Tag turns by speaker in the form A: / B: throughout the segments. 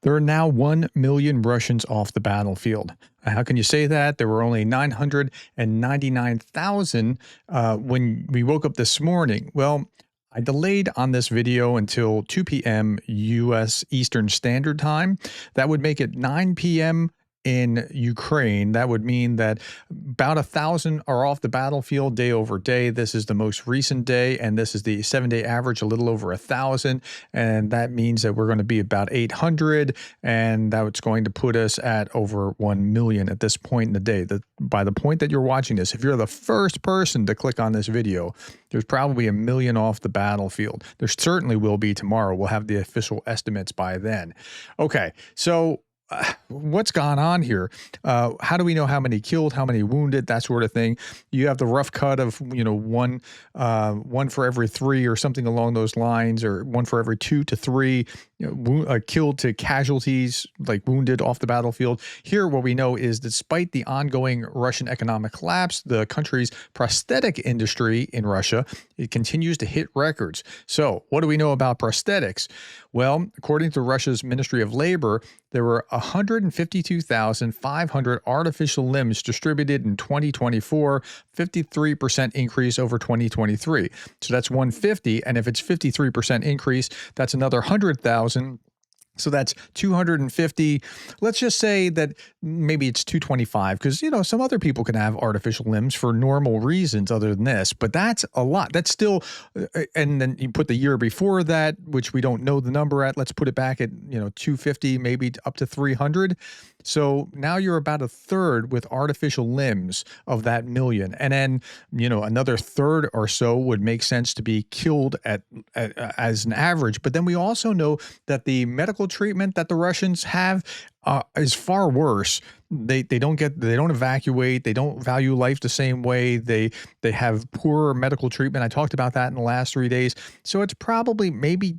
A: There are now 1 million Russians off the battlefield. How can you say that? There were only 999,000 when we woke up this morning. Well, I delayed on this video until 2 p.m. U.S. Eastern Standard Time. That would make it 9 p.m. in Ukraine. That would mean that about 1,000 are off the battlefield day over day. This is the most recent day, and this is the 7-day average, a little over 1,000. And that means that we're going to be about 800, and that's going to put us at over 1 million at this point in the day. By the point that you're watching this, if you're the first person to click on this video, there's probably 1 million off the battlefield. There certainly will be tomorrow. We'll have the official estimates by then. Okay, so what's gone on here? How do we know how many killed, how many wounded, that sort of thing? You have the rough cut of, one for every 3 or something along those lines, or 1 for every 2 to 3 killed to casualties, like wounded off the battlefield. Here, what we know is despite the ongoing Russian economic collapse, the country's prosthetic industry in Russia, it continues to hit records. So what do we know about prosthetics? Well, according to Russia's Ministry of Labor, there were 152,500 artificial limbs distributed in 2024, 53% increase over 2023. So that's 150, and if it's 53% increase, that's another 100,000. So that's 250. Let's just say that maybe it's 225 because, some other people can have artificial limbs for normal reasons other than this. But that's a lot. That's still, and then you put the year before that, which we don't know the number at. Let's put it back at, 250, maybe up to 300. So now you're about a third with artificial limbs of that million. And then, another third or so would make sense to be killed as an average. But then we also know that the medical treatment that the Russians have is far worse. They don't evacuate. They don't value life the same way. They have poorer medical treatment. I talked about that in the last 3 days. So it's probably maybe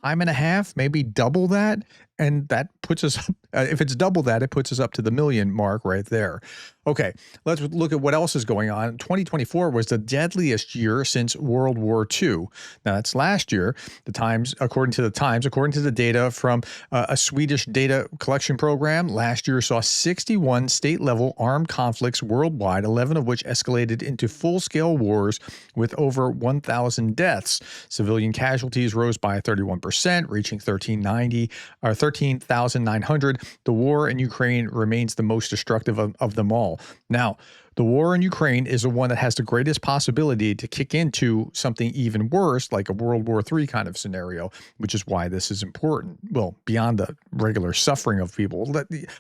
A: time and a half, maybe double that. And that puts us up, if it's double that, it puts us up to the million mark right there. Okay, let's look at what else is going on. 2024 was the deadliest year since World War II. Now, that's last year. According to the data from a Swedish data collection program, last year saw 61 state-level armed conflicts worldwide, 11 of which escalated into full-scale wars with over 1,000 deaths. Civilian casualties rose by 31%, reaching 13,900. The war in Ukraine remains the most destructive of them all. Now, the war in Ukraine is the one that has the greatest possibility to kick into something even worse, like a World War III kind of scenario, which is why this is important. Well, beyond the regular suffering of people.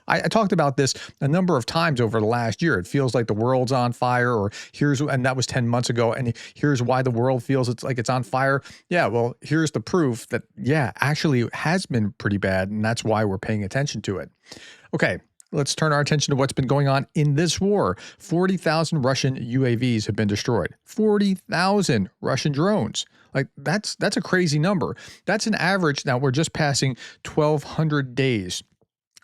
A: I talked about this a number of times over the last year. It feels like the world's on fire, and that was 10 months ago, and here's why the world feels it's like it's on fire. Yeah, well, here's the proof that, actually it has been pretty bad, and that's why we're paying attention to it. Okay. Let's turn our attention to what's been going on in this war. 40,000 Russian UAVs have been destroyed. 40,000 Russian drones. Like that's a crazy number. That's an average. Now we're just passing 1,200 days.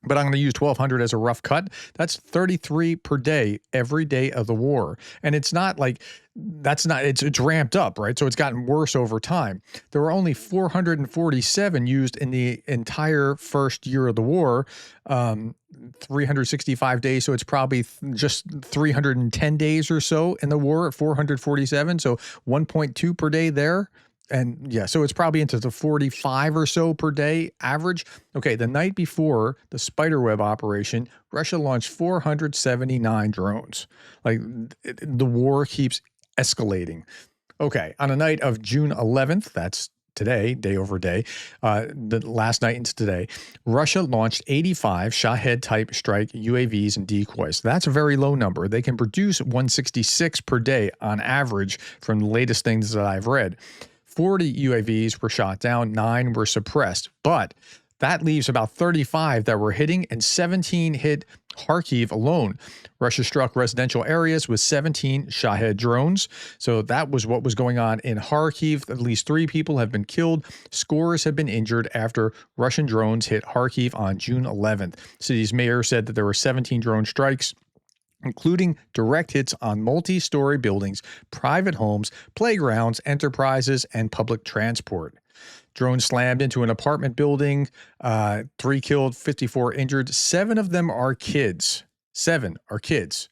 A: But I'm going to use 1,200 as a rough cut. That's 33 per day, every day of the war. And it's not like, it's ramped up, right? So it's gotten worse over time. There were only 447 used in the entire first year of the war, 365 days. So it's probably just 310 days or so in the war at 447. So 1.2 per day there. And so it's probably into the 45 or so per day average. Okay, the night before the spiderweb operation, Russia launched 479 drones. Like the war keeps escalating. Okay, on a night of June 11th, that's today, day over day, the last night into today, Russia launched 85 Shahed-type strike UAVs and decoys. That's a very low number. They can produce 166 per day on average from the latest things that I've read. 40 UAVs were shot down, 9 were suppressed, but that leaves about 35 that were hitting, and 17 hit Kharkiv alone. Russia struck residential areas with 17 Shahed drones. So that was what was going on in Kharkiv. At least 3 people have been killed. Scores have been injured after Russian drones hit Kharkiv on June 11th. City's mayor said that there were 17 drone strikes, including direct hits on multi-story buildings, private homes, playgrounds, enterprises, and public transport. Drone slammed into an apartment building. 3 killed, 54 injured. 7 of them are kids. 7 are kids.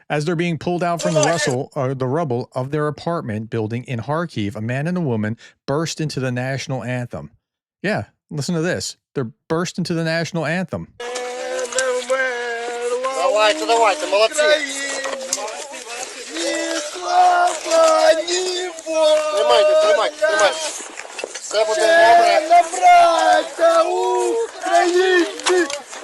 A: As they're being pulled out from the rubble of their apartment building in Kharkiv, a man and a woman burst into the national anthem. Yeah, listen to this. They're burst into the national anthem.
B: Давайте, молодці. Тримайте. Все буде добре.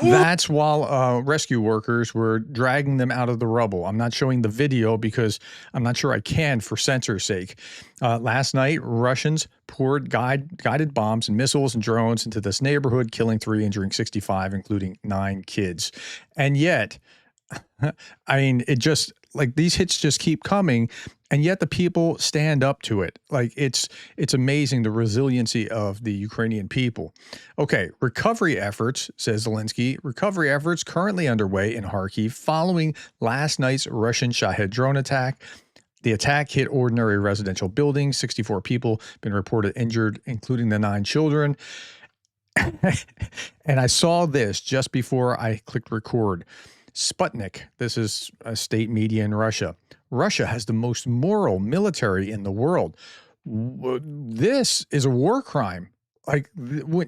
A: That's while rescue workers were dragging them out of the rubble. I'm not showing the video because I'm not sure I can for censor's sake. Last night, Russians poured guided bombs and missiles and drones into this neighborhood, killing 3, injuring 65, including 9 kids. And yet, I mean, it just, like, these hits just keep coming, and yet the people stand up to it. Like, it's amazing, the resiliency of the Ukrainian people. Okay, recovery efforts, says Zelensky, recovery efforts currently underway in Kharkiv following last night's Russian Shahed drone attack. The attack hit ordinary residential buildings. 64 people been reported injured, including the 9 children. And I saw this just before I clicked record. Sputnik, this is a state media in Russia. Russia has the most moral military in the world. This is a war crime. Like,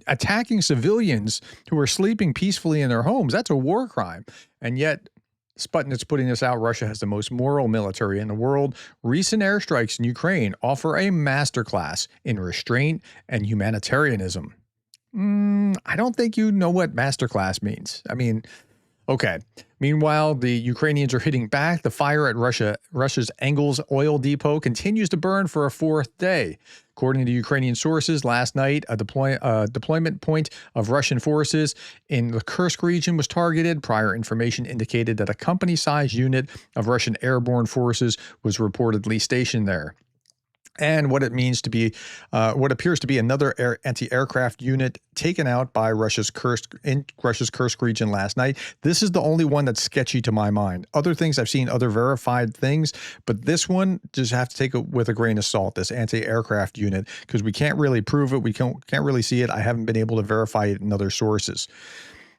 A: attacking civilians who are sleeping peacefully in their homes, that's a war crime. And yet, Sputnik's putting this out. Russia has the most moral military in the world. Recent airstrikes in Ukraine offer a masterclass in restraint and humanitarianism. I don't think you know what masterclass means. I mean, okay. Meanwhile, the Ukrainians are hitting back. The fire at Russia's Engels oil depot continues to burn for a 4th day. According to Ukrainian sources, last night, a deployment point of Russian forces in the Kursk region was targeted. Prior information indicated that a company-sized unit of Russian airborne forces was reportedly stationed there. And what it means to be, what appears to be another anti-aircraft unit taken out by Russia's Kursk region last night. This is the only one that's sketchy to my mind. Other things I've seen, other verified things, but this one just have to take it with a grain of salt. This anti-aircraft unit, because we can't really prove it, we can't really see it. I haven't been able to verify it in other sources.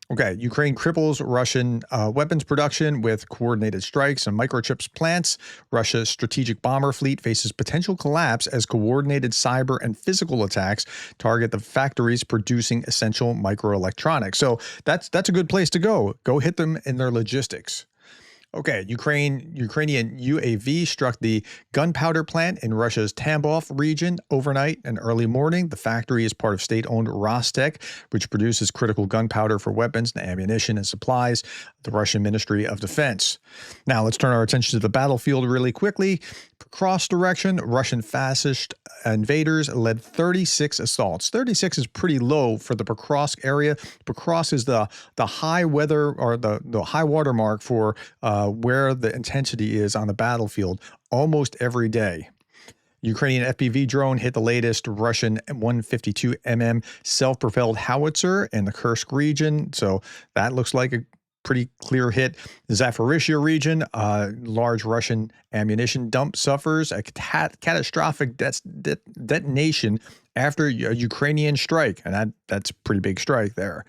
A: Okay, Ukraine cripples Russian weapons production with coordinated strikes on microchips plants. Russia's strategic bomber fleet faces potential collapse as coordinated cyber and physical attacks target the factories producing essential microelectronics. So that's a good place to go. Go hit them in their logistics. Okay, Ukrainian UAV struck the gunpowder plant in Russia's Tambov region overnight and early morning. The factory is part of state-owned Rostec, which produces critical gunpowder for weapons and ammunition and supplies the Russian Ministry of Defense. Now, let's turn our attention to the battlefield really quickly. Cross direction, Russian fascist invaders led 36 assaults. 36 is pretty low for the Pokrovsk area. Pokrovsk is the high weather, or the high water mark for where the intensity is on the battlefield almost every day. Ukrainian FPV drone hit the latest Russian 152mm self-propelled howitzer in the Kursk region. So that looks like a pretty clear hit. The Zaporizhzhia region, large Russian ammunition dump suffers a catastrophic detonation after a Ukrainian strike. And that's a pretty big strike there.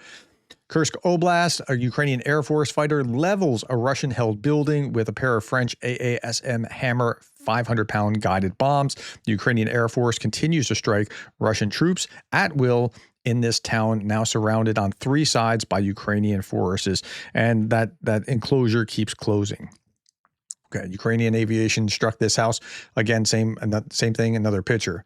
A: Kursk Oblast, a Ukrainian Air Force fighter levels a Russian-held building with a pair of French AASM Hammer 500-pound guided bombs. The Ukrainian Air Force continues to strike Russian troops at will in this town, now surrounded on 3 sides by Ukrainian forces, and that enclosure keeps closing. Okay, Ukrainian aviation struck this house. Again, same thing, another picture.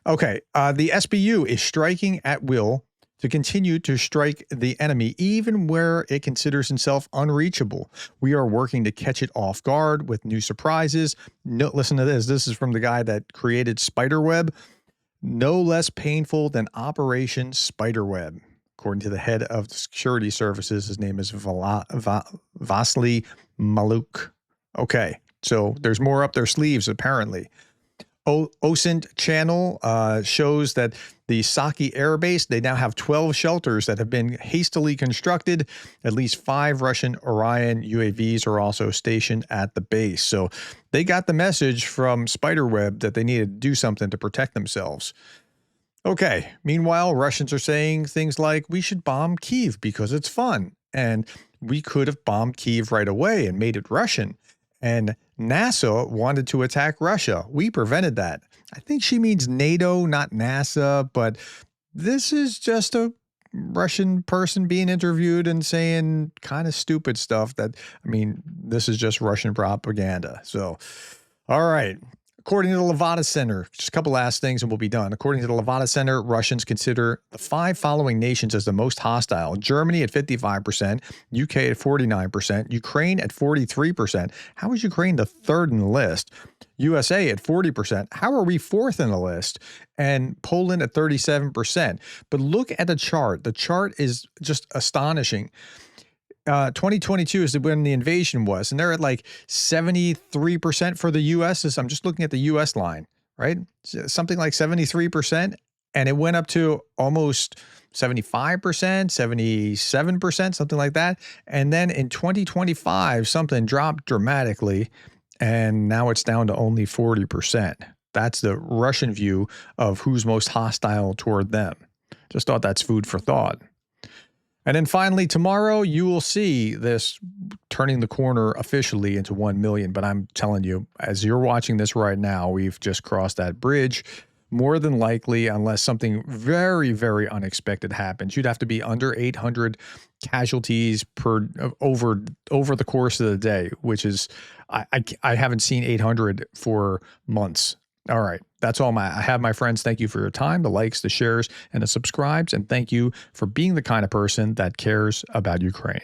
A: Okay, the SBU is striking at will to continue to strike the enemy, even where it considers itself unreachable. We are working to catch it off guard with new surprises. No, listen to this. This is from the guy that created Spiderweb. No less painful than Operation Spiderweb. According to the head of the security services, his name is Vasily Maluk. Okay, so there's more up their sleeves, apparently. OSINT channel shows that the Saki Air Base, they now have 12 shelters that have been hastily constructed. At least 5 Russian Orion UAVs are also stationed at the base. So they got the message from Spiderweb that they needed to do something to protect themselves. Okay. Meanwhile, Russians are saying things like, we should bomb Kyiv because it's fun. And we could have bombed Kyiv right away and made it Russian. And NASA wanted to attack Russia. We prevented that. I think she means NATO, not NASA, but this is just a Russian person being interviewed and saying kind of stupid stuff that, I mean, this is just Russian propaganda. So, all right. According to the Levada Center, just a couple last things and we'll be done. According to the Levada Center, Russians consider the 5 following nations as the most hostile: Germany at 55%, UK at 49%, Ukraine at 43%. How is Ukraine the third in the list? USA at 40%. How are we fourth in the list? And Poland at 37%. But look at the chart. The chart is just astonishing. 2022 is when the invasion was, and they're at like 73% for the U.S. I'm just looking at the U.S. line, right? Something like 73%, and it went up to almost 75%, 77%, something like that. And then in 2025, something dropped dramatically, and now it's down to only 40%. That's the Russian view of who's most hostile toward them. Just thought that's food for thought. And then finally, tomorrow, you will see this turning the corner officially into 1 million. But I'm telling you, as you're watching this right now, we've just crossed that bridge. More than likely, unless something very, very unexpected happens, you'd have to be under 800 casualties per over the course of the day, which is, I haven't seen 800 for months. All right. That's all I have, my friends. Thank you for your time, the likes, the shares, and the subscribes. And thank you for being the kind of person that cares about Ukraine.